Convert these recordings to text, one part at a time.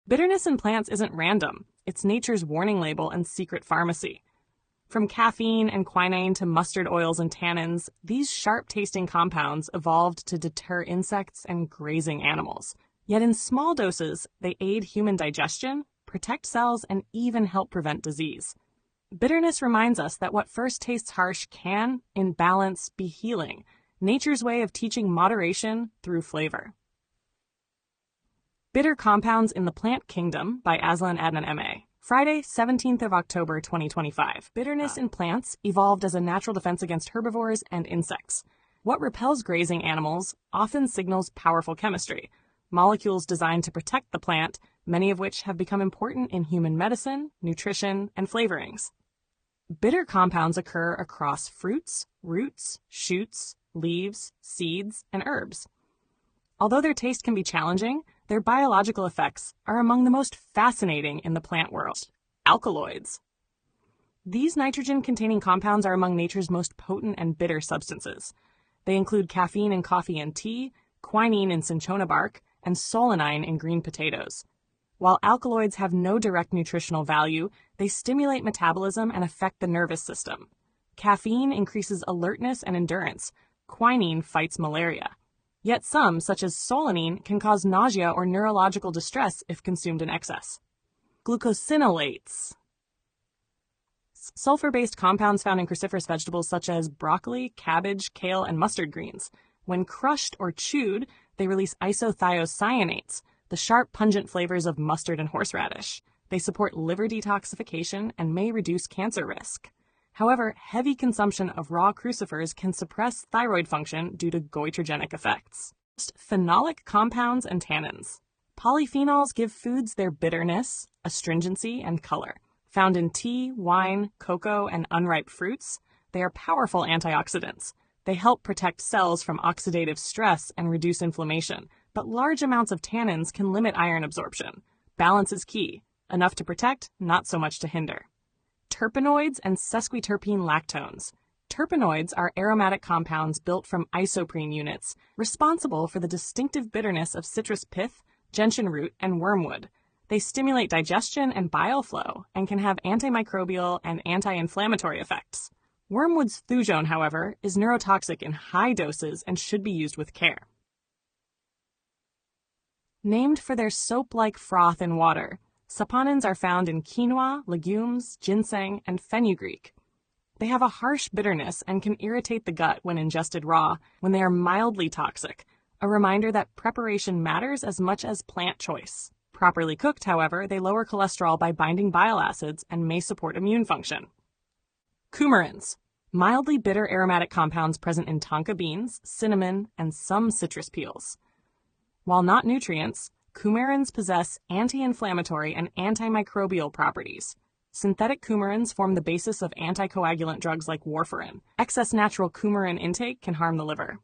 Bitterness in plants isn't random. It's nature's warning label and secret pharmacy. From caffeine and quinine to mustard oils and tannins, these sharp-tasting compounds evolved to deter insects and grazing animals. Yet in small doses, they aid human digestion, protect cells, and even help prevent disease. Bitterness reminds us that what first tastes harsh can, in balance, be healing, nature's way of teaching moderation through flavor. Bitter Compounds in the Plant Kingdom by AZLAN ADNAN MA. Friday, 17th of October, 2025. Bitterness in plants evolved as a natural defense against herbivores and insects. What repels grazing animals often signals powerful chemistry, molecules designed to protect the plant, many of which have become important in human medicine, nutrition, and flavorings. Bitter compounds occur across fruits, roots, shoots, leaves, seeds, and herbs. Although their taste can be challenging, their biological effects are among the most fascinating in the plant world. Alkaloids. These nitrogen-containing compounds are among nature's most potent and bitter substances. They include caffeine in coffee and tea, quinine in cinchona bark, and solanine in green potatoes. While alkaloids have no direct nutritional value, they stimulate metabolism and affect the nervous system. Caffeine increases alertness and endurance. Quinine fights malaria. Yet some, such as solanine, can cause nausea or neurological distress if consumed in excess. Glucosinolates. Sulfur-based compounds found in cruciferous vegetables such as broccoli, cabbage, kale, and mustard greens. When crushed or chewed, they release isothiocyanates, the sharp, pungent flavors of mustard and horseradish. They support liver detoxification and may reduce cancer risk. However, heavy consumption of raw crucifers can suppress thyroid function due to goitrogenic effects. Phenolic compounds and tannins. Polyphenols give foods their bitterness, astringency, and color. Found in tea, wine, cocoa, and unripe fruits, they are powerful antioxidants. They help protect cells from oxidative stress and reduce inflammation, but large amounts of tannins can limit iron absorption. Balance is key. Enough to protect, not so much to hinder. Terpenoids and sesquiterpene lactones. Terpenoids are aromatic compounds built from isoprene units, responsible for the distinctive bitterness of citrus pith, gentian root, and wormwood. They stimulate digestion and bile flow and can have antimicrobial and anti-inflammatory effects. Wormwood's thujone, however, is neurotoxic in high doses and should be used with care. Named for their soap-like froth in water, saponins are found in quinoa, legumes, ginseng, and fenugreek. They have a harsh bitterness and can irritate the gut when ingested raw, when they are mildly toxic, a reminder that preparation matters as much as plant choice. Properly cooked, however, they lower cholesterol by binding bile acids and may support immune function. Coumarins. Mildly bitter aromatic compounds present in tonka beans, cinnamon, and some citrus peels. While not nutrients, coumarins possess anti-inflammatory and antimicrobial properties. Synthetic coumarins form the basis of anticoagulant drugs like warfarin. Excess natural coumarin intake can harm the liver.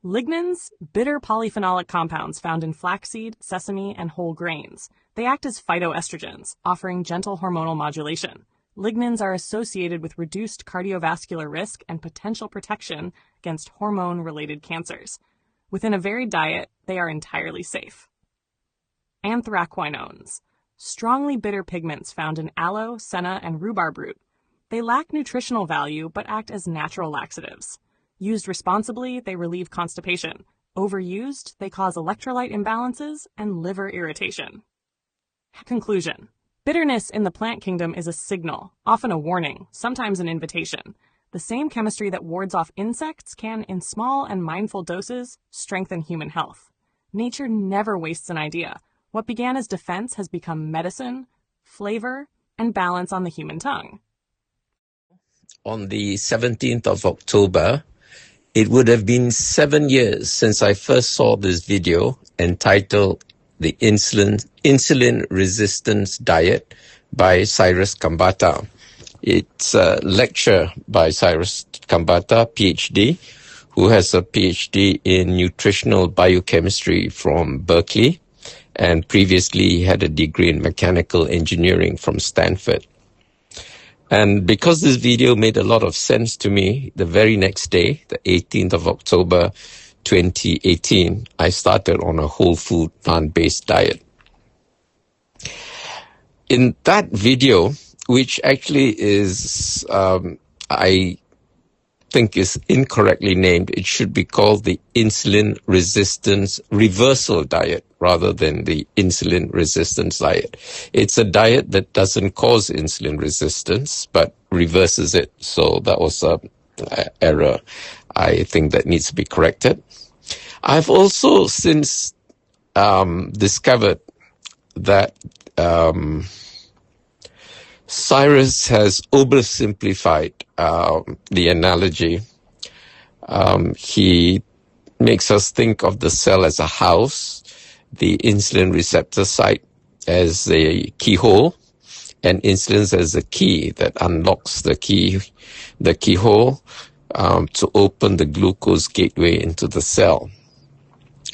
Lignans, bitter polyphenolic compounds found in flaxseed, sesame, and whole grains. They act as phytoestrogens, offering gentle hormonal modulation. Lignans are associated with reduced cardiovascular risk and potential protection against hormone-related cancers. Within a varied diet, they are entirely safe. Anthraquinones. Strongly bitter pigments found in aloe, senna, and rhubarb root. They lack nutritional value but act as natural laxatives. Used responsibly, they relieve constipation. Overused, they cause electrolyte imbalances and liver irritation. Conclusion. Bitterness in the plant kingdom is a signal, often a warning, sometimes an invitation. The same chemistry that wards off insects can, in small and mindful doses, strengthen human health. Nature never wastes an idea. What began as defense has become medicine, flavor, and balance on the human tongue. On the 17th of October, it would have been 7 years since I first saw this video entitled The Insulin Resistance Diet by Cyrus Kambata. It's a lecture by Cyrus Kambata, PhD, who has a PhD in nutritional biochemistry from Berkeley, and previously had a degree in mechanical engineering from Stanford. And because this video made a lot of sense to me, the very next day, the 18th of October, 2018, I started on a whole food, plant-based diet. In that video, which actually is, I think is incorrectly named, it should be called the insulin resistance reversal diet rather than the insulin resistance diet. It's a diet that doesn't cause insulin resistance, but reverses it. So that was a error, I think, that needs to be corrected. I've also since discovered that Cyrus has oversimplified the analogy. He makes us think of the cell as a house, the insulin receptor site as a keyhole, and insulin as a key that unlocks the keyhole to open the glucose gateway into the cell.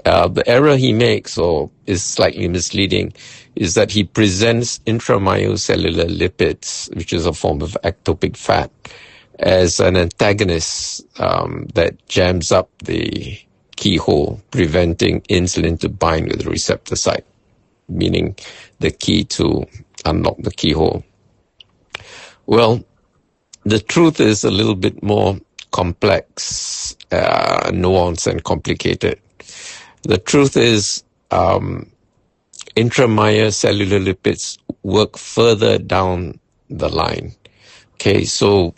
The error he makes, or is slightly misleading, is that he presents intramyocellular lipids, which is a form of ectopic fat, as an antagonist that jams up the keyhole, preventing insulin to bind with the receptor site, meaning the key to unlock the keyhole. Well, the truth is a little bit more complex, nuanced, and complicated. The truth is, intramyocellular lipids work further down the line. Okay, so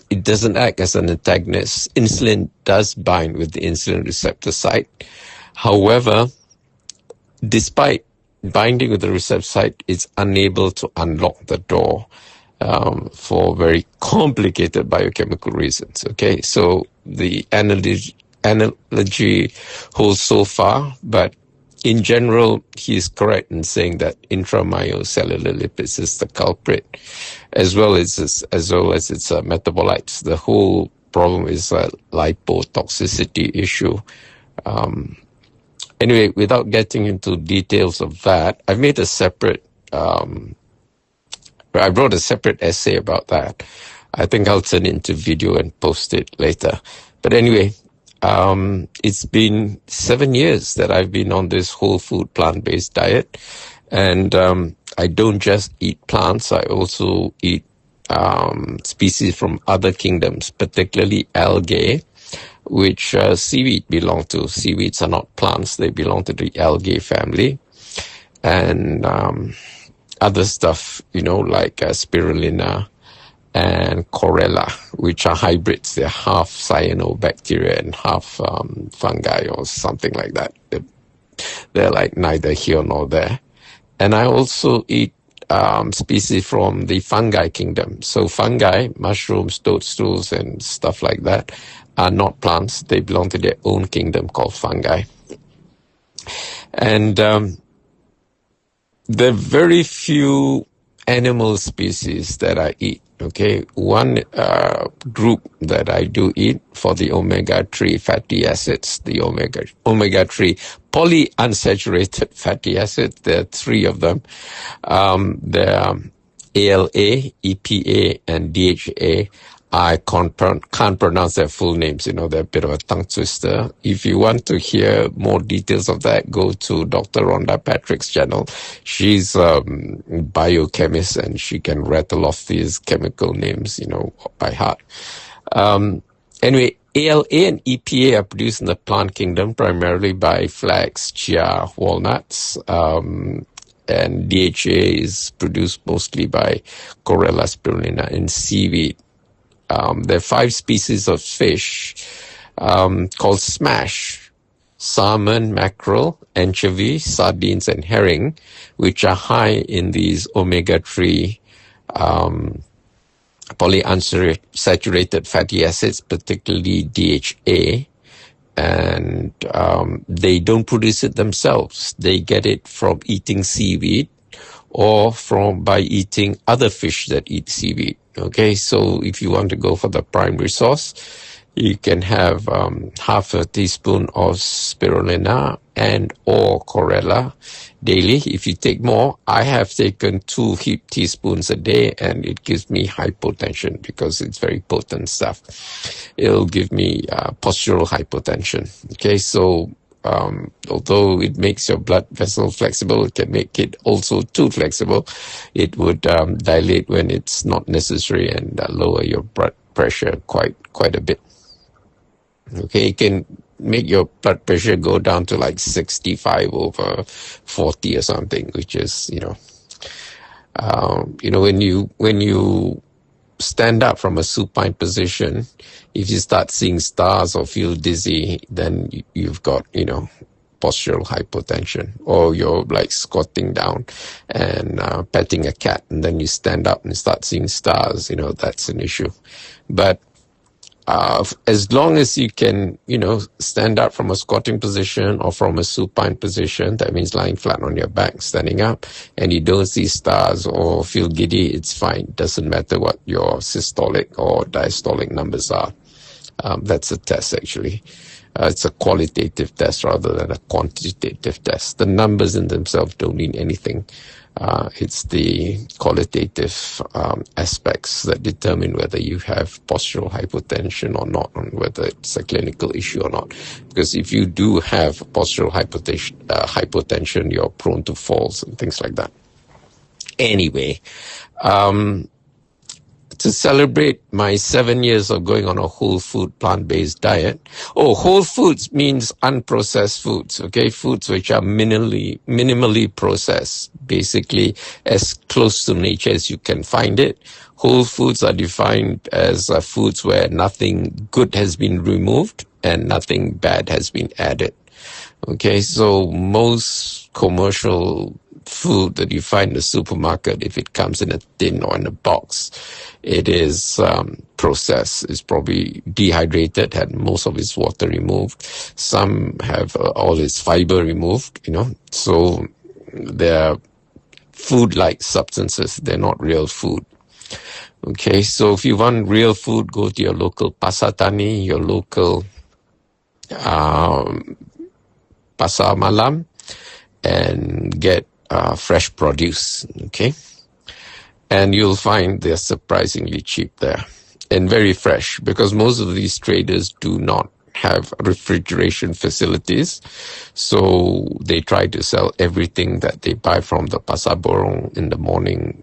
it doesn't act as an antagonist. Insulin does bind with the insulin receptor site. However, despite binding with the receptor site, it's unable to unlock the door for very complicated biochemical reasons. Okay, so the analogy holds so far, but in general, he is correct in saying that intramyocellular lipids is the culprit, as well as its metabolites. The whole problem is a lipotoxicity issue. Anyway, without getting into details of that, I've made a separate. I wrote a separate essay about that. I think I'll turn it into video and post it later. But anyway. It's been 7 years that I've been on this whole food plant-based diet, and I don't just eat plants. I also eat species from other kingdoms, particularly algae, which seaweed belong to. Seaweeds are not plants; they belong to the algae family, and other stuff, like spirulina and chlorella, which are hybrids. They're half cyanobacteria and half fungi or something like that. They're like neither here nor there. And I also eat species from the fungi kingdom. So fungi, mushrooms, toadstools, and stuff like that are not plants. They belong to their own kingdom called fungi. And there are very few animal species that I eat. Okay, one group that I do eat for the omega-3 fatty acids, the omega-3 polyunsaturated fatty acids. There are 3 of them. There are ALA, EPA, and DHA. I can't pronounce their full names. They're a bit of a tongue twister. If you want to hear more details of that, go to Dr. Rhonda Patrick's channel. She's a biochemist and she can rattle off these chemical names, by heart. Anyway, ALA and EPA are produced in the plant kingdom primarily by flax, chia, walnuts, and DHA is produced mostly by chlorella, spirulina, and seaweed. There are 5 species of fish called smash: salmon, mackerel, anchovy, sardines, and herring, which are high in these omega-3 polyunsaturated fatty acids, particularly DHA. And they don't produce it themselves. They get it from eating seaweed or by eating other fish that eat seaweed. Okay, so if you want to go for the primary source, you can have half a teaspoon of spirulina and or chlorella daily. If you take more, I have taken 2 heaped teaspoons a day, and it gives me hypotension because it's very potent stuff. It'll give me postural hypotension. Okay, so although it makes your blood vessel flexible, it can make it also too flexible. It would dilate when it's not necessary and lower your blood pressure quite a bit. Okay, it can make your blood pressure go down to like 65/40 or something, which is, when you stand up from a supine position, if you start seeing stars or feel dizzy, then you've got, postural hypotension. Or you're like squatting down and petting a cat, and then you stand up and start seeing stars, that's an issue. But as long as you can, stand up from a squatting position or from a supine position, that means lying flat on your back, standing up, and you don't see stars or feel giddy, it's fine. Doesn't matter what your systolic or diastolic numbers are. That's a test, actually. It's a qualitative test rather than a quantitative test. The numbers in themselves don't mean anything. It's the qualitative aspects that determine whether you have postural hypotension or not, and whether it's a clinical issue or not. Because if you do have postural hypotension, you're prone to falls and things like that. Anyway, to celebrate my 7 years of going on a whole food plant-based diet. Oh, whole foods means unprocessed foods, okay? Foods which are minimally processed, basically as close to nature as you can find it. Whole foods are defined as foods where nothing good has been removed and nothing bad has been added. Okay, so most commercial food that you find in the supermarket, if it comes in a tin or in a box, it is processed. It's probably dehydrated, had most of its water removed. Some have all its fiber removed, So they're food-like substances. They're not real food. Okay, so if you want real food, go to your local pasar tani, your local pasar malam, and get fresh produce, okay? And you'll find they're surprisingly cheap there and very fresh, because most of these traders do not have refrigeration facilities. So they try to sell everything that they buy from the pasar borong in the morning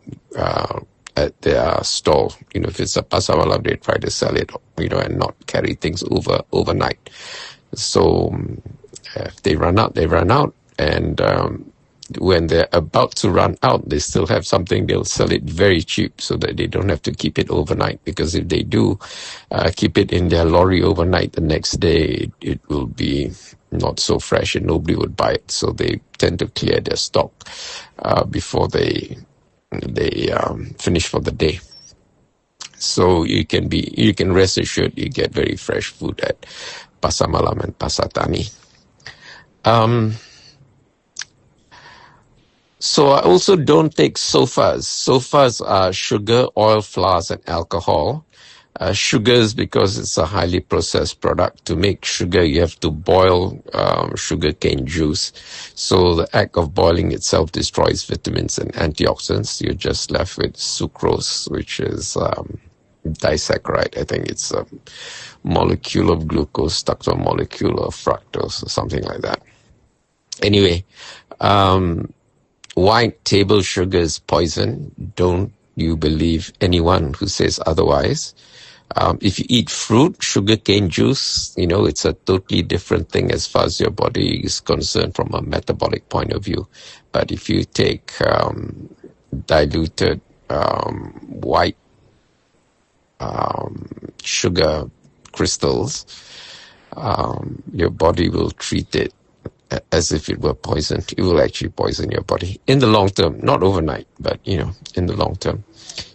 at their stall. If it's a pasar malam, they try to sell it, and not carry things overnight. So if they run out, they run out. And when they're about to run out, they still have something, they'll sell it very cheap so that they don't have to keep it overnight. Because if they do keep it in their lorry overnight, the next day it will be not so fresh and nobody would buy it. So they tend to clear their stock before they finish for the day. So you can rest assured you get very fresh food at Pasar Malam and Pasar Tani. So I also don't take sofas. Sofas are sugar, oil, flours, and alcohol. Sugars, because it's a highly processed product. To make sugar, you have to boil sugarcane juice. So the act of boiling itself destroys vitamins and antioxidants. You're just left with sucrose, which is disaccharide. I think it's a molecule of glucose stuck to a molecule of fructose or something like that. Anyway, white table sugar is poison. Don't you believe anyone who says otherwise. If you eat fruit, sugarcane juice, it's a totally different thing as far as your body is concerned from a metabolic point of view. But if you take diluted white sugar crystals, your body will treat it as if it were poison. It will actually poison your body in the long term, not overnight, but in the long term.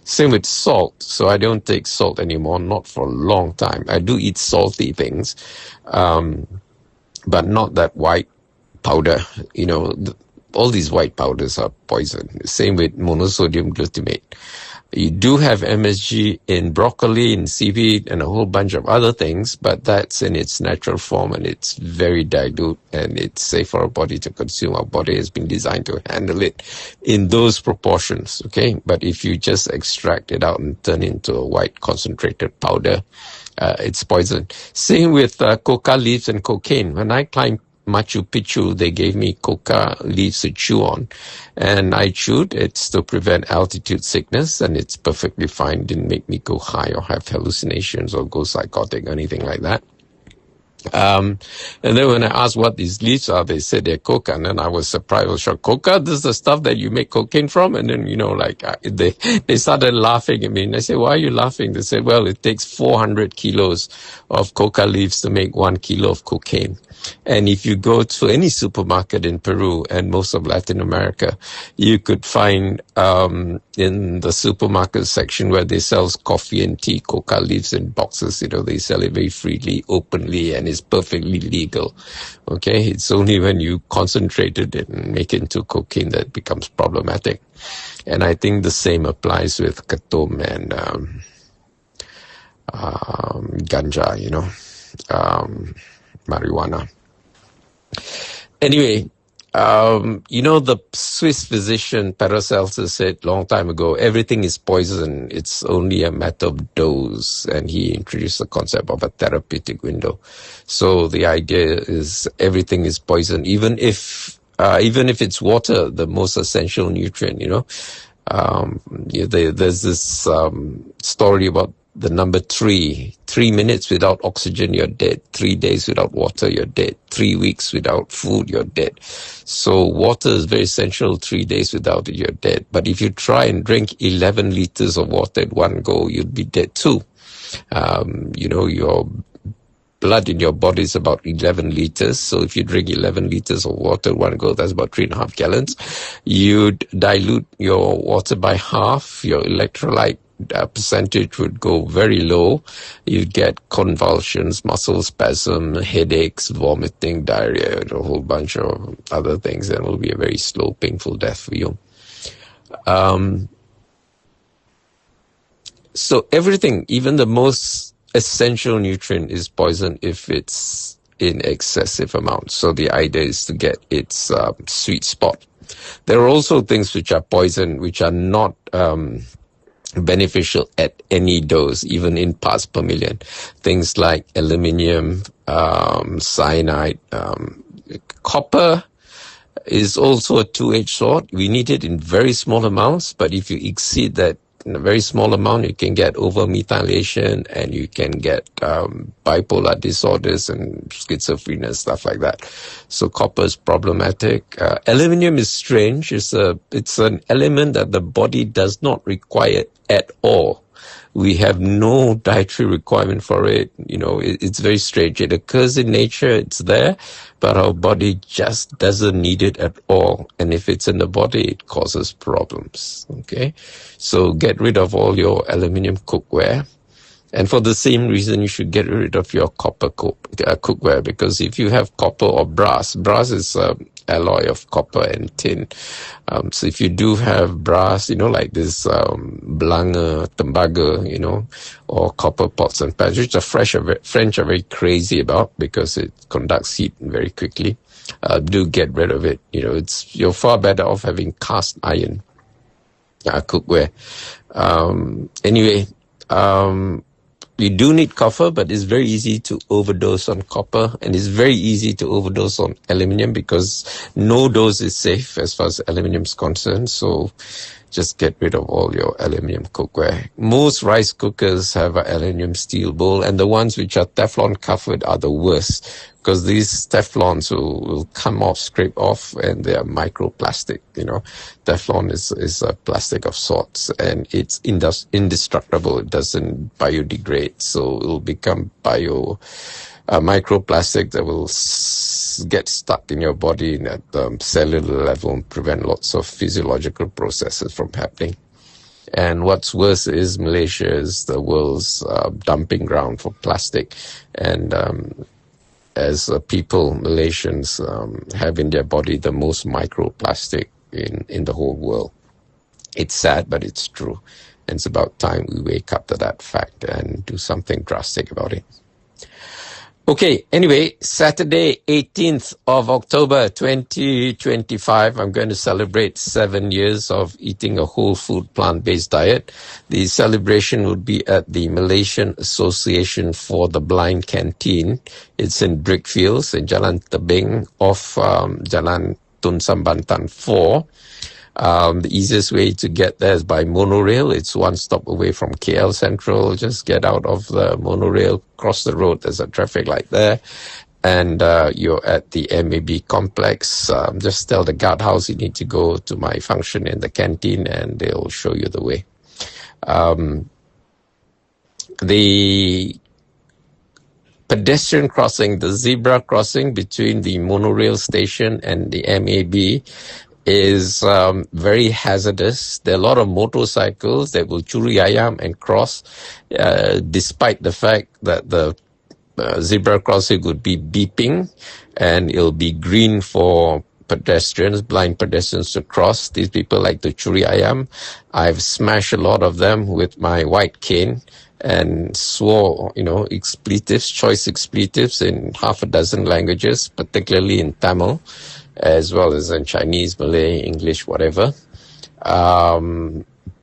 Same with salt. So I don't take salt anymore, not for a long time. I do eat salty things, but not that white powder. All these white powders are poison. Same with monosodium glutamate. You do have MSG in broccoli, in seaweed, and a whole bunch of other things, but that's in its natural form and it's very dilute and it's safe for our body to consume. Our body has been designed to handle it in those proportions, okay? But if you just extract it out and turn it into a white concentrated powder, it's poison. Same with coca leaves and cocaine. When I climb Machu Picchu, they gave me coca leaves to chew on, and I chewed. It's to prevent altitude sickness, and it's perfectly fine. Didn't make me go high or have hallucinations or go psychotic or anything like that. And then when I asked what these leaves are, they said they're coca. And then I was surprised. I was shocked. Coca, this is the stuff that you make cocaine from? And then, they started laughing at me. And I said, why are you laughing? They said, well, it takes 400 kilos of coca leaves to make 1 kilo of cocaine. And if you go to any supermarket in Peru and most of Latin America, you could find in the supermarket section where they sell coffee and tea, coca leaves in boxes. They sell it very freely, openly, and it's perfectly legal. Okay, it's only when you concentrate it and make it into cocaine that it becomes problematic. And I think the same applies with katom and ganja, marijuana. Anyway, the Swiss physician Paracelsus said long time ago, everything is poison. It's only a matter of dose. And he introduced the concept of a therapeutic window. So the idea is everything is poison, even if it's water, the most essential nutrient, there's this story about the number 3 minutes without oxygen, you're dead. 3 days without water, you're dead. 3 weeks without food, you're dead. So water is very essential. 3 days without it, you're dead. But if you try and drink 11 liters of water at one go, you'd be dead too. Your blood in your body is about 11 liters. So if you drink 11 liters of water at one go, that's about 3.5 gallons. You'd dilute your water by half. Your electrolyte percentage would go very low. You'd get convulsions, muscle spasm, headaches, vomiting, diarrhea, and a whole bunch of other things, and it will be a very slow, painful death for you. So everything, even the most essential nutrient, is poison if it's in excessive amounts. So the idea is to get its sweet spot. There are also things which are poison, which are not beneficial at any dose, even in parts per million. Things like aluminium, cyanide, copper is also a two-edged sword. We need it in very small amounts, but if you exceed that in a very small amount, you can get over-methylation and you can get bipolar disorders and schizophrenia, stuff like that. So copper is problematic. Aluminium is strange. It's an element that the body does not require at all. We have no dietary requirement for it. It's very strange. It occurs in nature. It's there, but our body just doesn't need it at all. And if it's in the body, it causes problems. Okay. So get rid of all your aluminium cookware. And for the same reason, you should get rid of your copper cookware, because if you have copper or brass is alloy of copper and tin. So if you do have brass, like this Blanger, tembaga, or copper pots and pans, which the French are very crazy about because it conducts heat very quickly, do get rid of it. You're far better off having cast iron cookware. Anyway, you do need copper, but it's very easy to overdose on copper, and it's very easy to overdose on aluminium because no dose is safe as far as aluminium is concerned. So just get rid of all your aluminium cookware. Most rice cookers have an aluminium steel bowl, and the ones which are Teflon covered are the worst because these Teflons will come off, scrape off, and they are microplastic. Teflon is a plastic of sorts, and it's indestructible. It doesn't biodegrade, so it will become microplastic that will get stuck in your body at the cellular level and prevent lots of physiological processes from happening. And what's worse is Malaysia is the world's dumping ground for plastic. And as people, Malaysians have in their body the most microplastic in the whole world. It's sad, but it's true. And it's about time we wake up to that fact and do something drastic about it. Okay, anyway, Saturday, 18th of October, 2025, I'm going to celebrate 7 years of eating a whole food plant-based diet. The celebration would be at the Malaysian Association for the Blind Canteen. It's in Brickfields in Jalan Tebing off Jalan Tun Sambantan 4. The easiest way to get there is by monorail. It's one stop away from KL Central. Just get out of the monorail, cross the road. There's a traffic light there. And you're at the MAB complex. Just tell the guardhouse you need to go to my function in the canteen and they'll show you the way. The pedestrian crossing, the zebra crossing between the monorail station and the MAB is very hazardous. There are a lot of motorcycles that will churi ayam and cross, despite the fact that the zebra crossing would be beeping and it'll be green for pedestrians, blind pedestrians to cross. These people like to churi ayam. I've smashed a lot of them with my white cane and swore, expletives, choice expletives in half a dozen languages, particularly in Tamil, as well as in Chinese, Malay, English, whatever,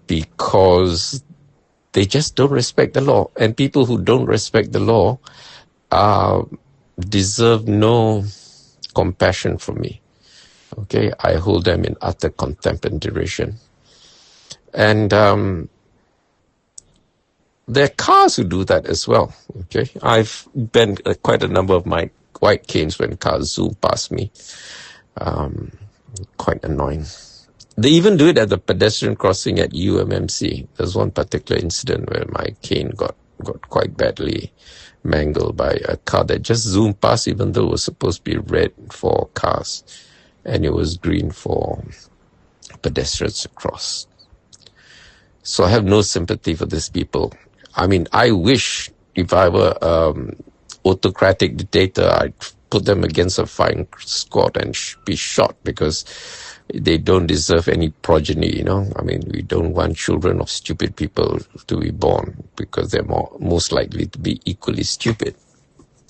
because they just don't respect the law. And people who don't respect the law deserve no compassion from me. Okay, I hold them in utter contempt and derision. And there are cars who do that as well. Okay, I've bent quite a number of my white canes when cars zoom past me. Quite annoying. They even do it at the pedestrian crossing at UMMC. There's one particular incident where my cane got quite badly mangled by a car that just zoomed past, even though it was supposed to be red for cars and it was green for pedestrians to cross. So I have no sympathy for these people. I mean, I wish if I were autocratic dictator, I'd put them against a firing squad and be shot because they don't deserve any progeny, I mean, we don't want children of stupid people to be born because they're most likely to be equally stupid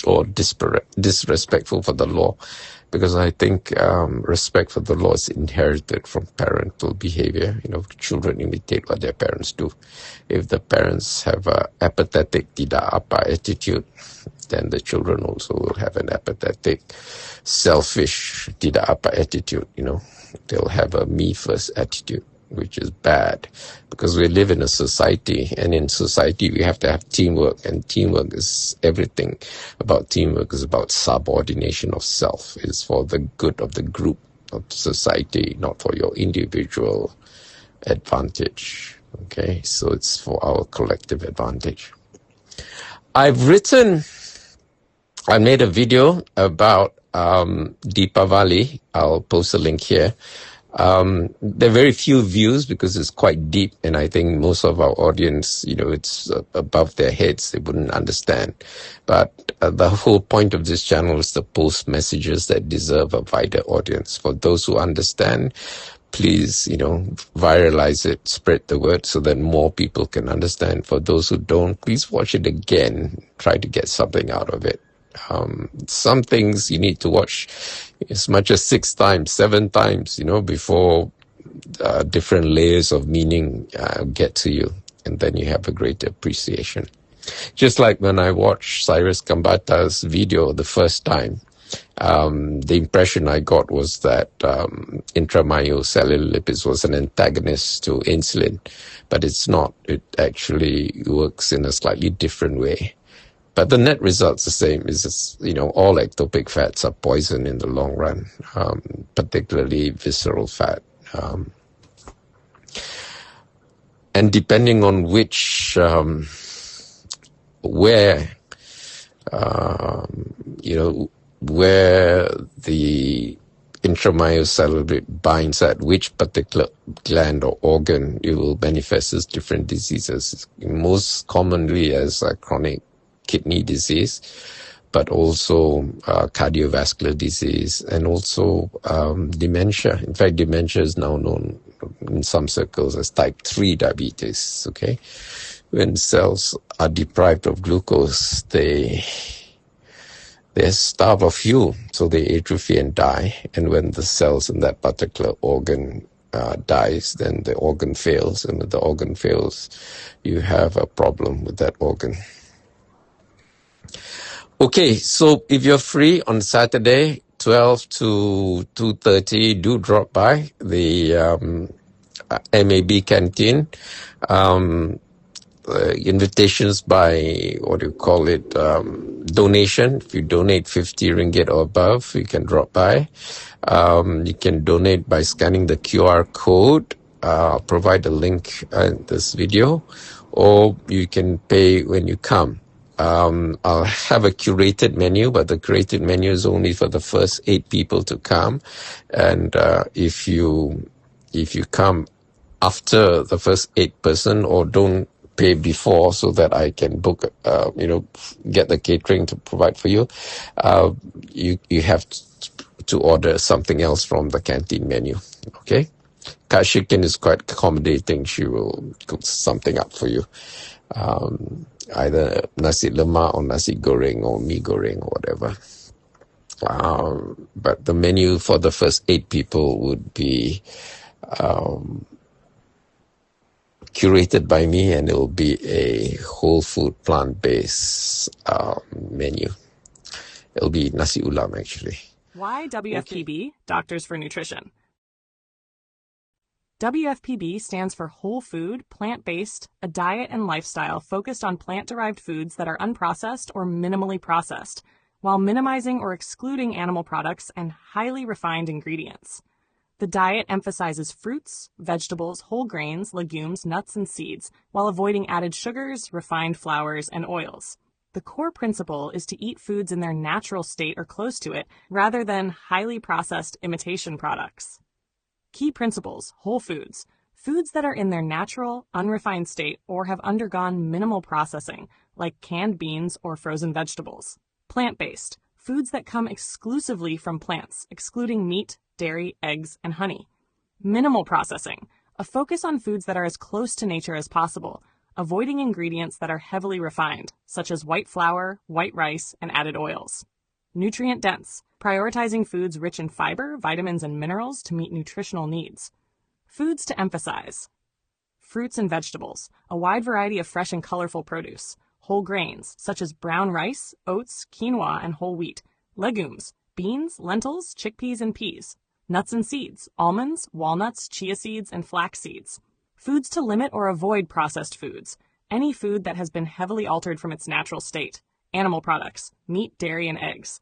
or disrespectful for the law. Because I think respect for the law is inherited from parental behavior. Children imitate what their parents do. If the parents have a apathetic tidak apa attitude, then the children also will have an apathetic, selfish tidak apa attitude. They'll have a me first attitude, which is bad because we live in a society, and in society we have to have teamwork, and teamwork is everything. About teamwork is about subordination of self. It's for the good of the group of society, not for your individual advantage. Okay, so it's for our collective advantage. I made a video about Deepavali. I'll post a link here. There are very few views because it's quite deep, and I think most of our audience, it's above their heads. They wouldn't understand. But the whole point of this channel is to post messages that deserve a wider audience. For those who understand, please, viralize it, spread the word so that more people can understand. For those who don't, please watch it again. Try to get something out of it. Some things you need to watch as much as 6 times, 7 times, before different layers of meaning get to you, and then you have a greater appreciation. Just like when I watched Cyrus Kambata's video the first time, the impression I got was that intramyocellular lipids was an antagonist to insulin, but it's not. It actually works in a slightly different way. But the net result's the same. Is all ectopic fats are poison in the long run, particularly visceral fat. And depending on where the intramyocellular binds at which particular gland or organ, it will manifest as different diseases. Most commonly as chronic kidney disease, but also cardiovascular disease, and also dementia. In fact, dementia is now known in some circles as type 3 diabetes, okay? When cells are deprived of glucose, they they're starved of fuel, so they atrophy and die. And when the cells in that particular organ dies, then the organ fails. And when the organ fails, you have a problem with that organ. Okay, so if you're free on Saturday, 12 to 2:30, do drop by the MAB canteen. Invitations by, what do you call it, donation. If you donate 50 ringgit or above, you can drop by. You can donate by scanning the QR code. I'll provide a link in this video, or you can pay when you come. I'll have a curated menu, but the curated menu is only for the first 8 people to come. And if you come after the first 8 person, or don't pay before so that I can book, get the catering to provide for you, you have to order something else from the canteen menu. Okay? Kashikin is quite accommodating. She will cook something up for you. Either nasi lemak or nasi goreng or mee goreng or whatever. But the menu for the first 8 people would be curated by me, and it will be a whole food plant-based menu. It'll be nasi ulam, actually. Why WFPB, Doctors for Nutrition? WFPB stands for Whole Food, Plant-Based, a diet and lifestyle focused on plant-derived foods that are unprocessed or minimally processed, while minimizing or excluding animal products and highly refined ingredients. The diet emphasizes fruits, vegetables, whole grains, legumes, nuts, and seeds, while avoiding added sugars, refined flours, and oils. The core principle is to eat foods in their natural state or close to it, rather than highly processed imitation products. Key principles: whole foods. Foods that are in their natural, unrefined state or have undergone minimal processing, like canned beans or frozen vegetables. Plant-based. Foods that come exclusively from plants, excluding meat, dairy, eggs, and honey. Minimal processing. A focus on foods that are as close to nature as possible, avoiding ingredients that are heavily refined, such as white flour, white rice, and added oils. Nutrient dense. Prioritizing foods rich in fiber, vitamins, and minerals to meet nutritional needs. Foods to emphasize: fruits and vegetables, a wide variety of fresh and colorful produce. Whole grains, such as brown rice, oats, quinoa, and whole wheat. Legumes, beans, lentils, chickpeas, and peas. Nuts and seeds, almonds, walnuts, chia seeds, and flax seeds. Foods to limit or avoid processed foods, any food that has been heavily altered from its natural state. Animal products, meat, dairy, and eggs.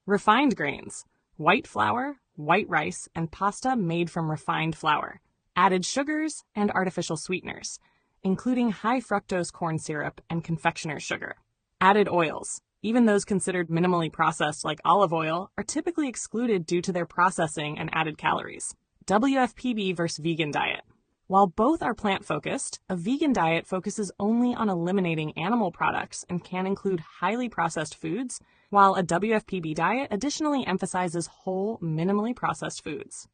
Refined grains, white flour, white rice, and pasta made from refined flour. Added sugars and artificial sweeteners, including high fructose corn syrup and confectioner's sugar. Added oils, even those considered minimally processed like olive oil, are typically excluded due to their processing and added calories. WFPB versus vegan diet. While both are plant-focused, a vegan diet focuses only on eliminating animal products and can include highly processed foods, while a WFPB diet additionally emphasizes whole, minimally processed foods.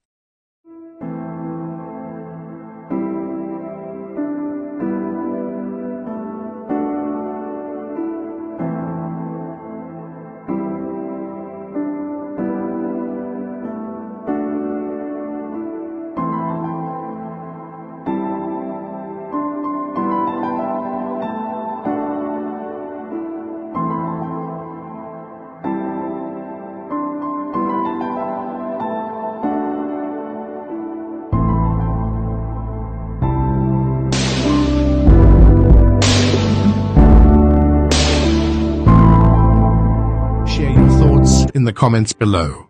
In the comments below.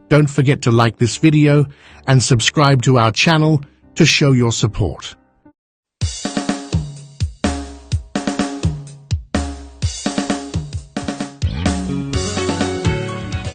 Don't forget to like this video and subscribe to our channel to show your support.